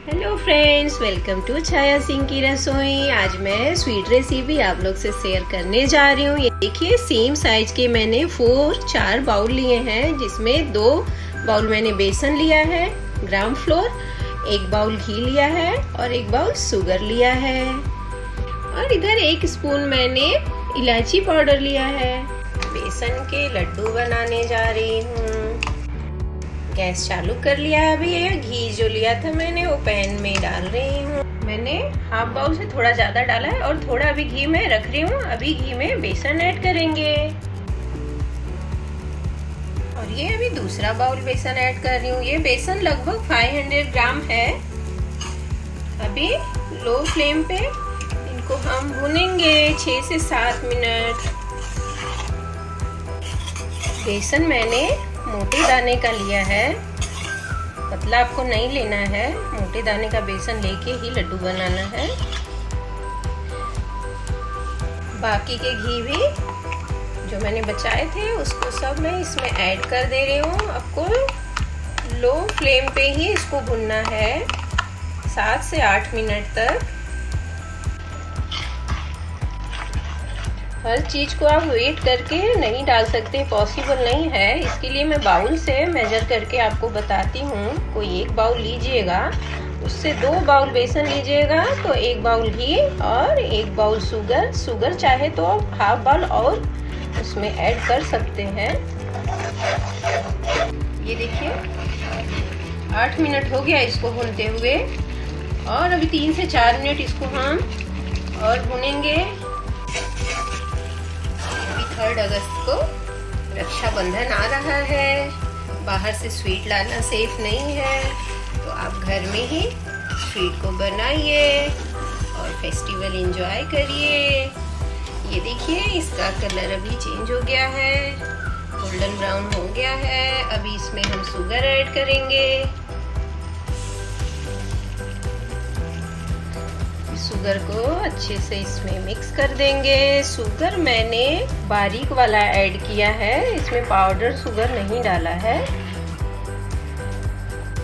Hello friends, welcome to छाया सिंह की रसोई। आज मैं स्वीट रेसिपी आप लोग से शेयर करने जा रही हूँ। ये देखिए, सेम साइज के मैंने 4 बाउल लिए हैं, जिसमें 2 बाउल मैंने बेसन लिया है, ग्राम फ्लोर, 1 बाउल घी लिया है और 1 बाउल शुगर लिया है। और इधर 1 स्पून मैंने इलायची पाउडर लिया है। बेसन के लड्डू बनाने जा रही हूँ। गैस चालू कर लिया। अभी ये घी जो लिया था मैंने वो पैन में डाल रही हूँ। मैंने हाफ बाउल से थोड़ा ज्यादा डाला है और थोड़ा अभी घी में रख रही हूँ। अभी घी में बेसन ऐड करेंगे और ये अभी दूसरा बाउल बेसन ऐड कर रही हूँ। ये बेसन लगभग 500 ग्राम है। अभी लो फ्लेम पे इनको हम भूनेंगे 6 से 7 मिनट। बेसन मैंने मोटे दाने का लिया है, पतला आपको नहीं लेना है। मोटे दाने का बेसन लेके ही लड्डू बनाना है। बाकी के घी भी जो मैंने बचाए थे उसको सब मैं इसमें ऐड कर दे रही हूँ। आपको लो फ्लेम पे ही इसको भुनना है 7 से 8 मिनट तक। हर चीज को आप वेट करके नहीं डाल सकते, पॉसिबल नहीं है। इसके लिए मैं बाउल से मेजर करके आपको बताती हूँ। कोई 1 बाउल लीजिएगा, उससे 2 बाउल बेसन लीजिएगा तो 1 बाउल घी और 1 बाउल शुगर चाहे तो आप हाफ बाउल और उसमें ऐड कर सकते हैं। ये देखिए 8 मिनट हो गया इसको भूनते हुए और अभी 3 से 4 मिनट इसको हम और भूनेंगे। 3 अगस्त को रक्षाबंधन आ रहा है। बाहर से स्वीट लाना सेफ नहीं है, तो आप घर में ही स्वीट को बनाइए और फेस्टिवल एंजॉय करिए। ये देखिए इसका कलर अभी चेंज हो गया है, गोल्डन ब्राउन हो गया है। अभी इसमें हम शुगर ऐड करेंगे। शुगर को अच्छे से इसमें मिक्स कर देंगे। शुगर मैंने बारीक वाला ऐड किया है, इसमें पाउडर शुगर नहीं डाला है।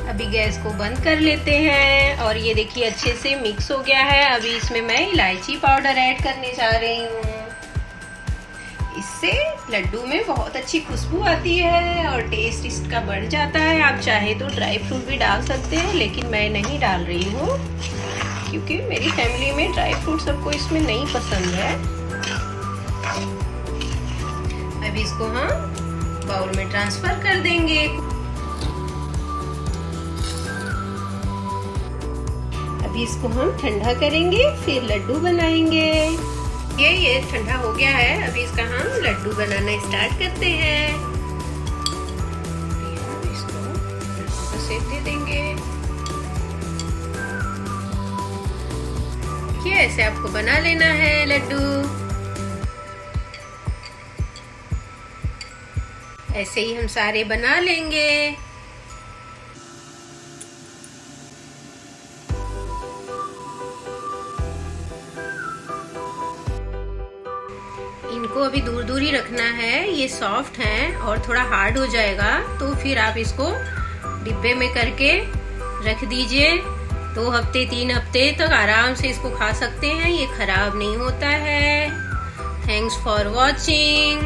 अभी गैस को बंद कर लेते हैं और ये देखिए अच्छे से मिक्स हो गया है। अभी इसमें मैं इलायची पाउडर ऐड करने जा रही हूँ। इससे लड्डू में बहुत अच्छी खुशबू आती है और टेस्ट इसका बढ़ जाता है। आप चाहे तो ड्राई फ्रूट भी डाल सकते हैं, लेकिन मैं नहीं डाल रही हूँ क्योंकि मेरी फैमिली में ड्राई फ्रूट सबको इसमें नहीं पसंद है। अभी इसको हम बाउल में ट्रांसफर कर देंगे। अभी इसको हम ठंडा करेंगे, फिर लड्डू बनाएंगे। ये ठंडा हो गया है। अभी इसका हम लड्डू बनाना स्टार्ट करते हैं। इसको शेप दे देंगे। ऐसे आपको बना लेना है लड्डू। ऐसे ही हम सारे बना लेंगे। इनको अभी दूर दूर ही रखना है। ये सॉफ्ट है और थोड़ा हार्ड हो जाएगा तो फिर आप इसको डिब्बे में करके रख दीजिए। 2 हफ्ते 3 हफ्ते तक आराम से इसको खा सकते हैं। ये खराब नहीं होता है। Thanks for watching.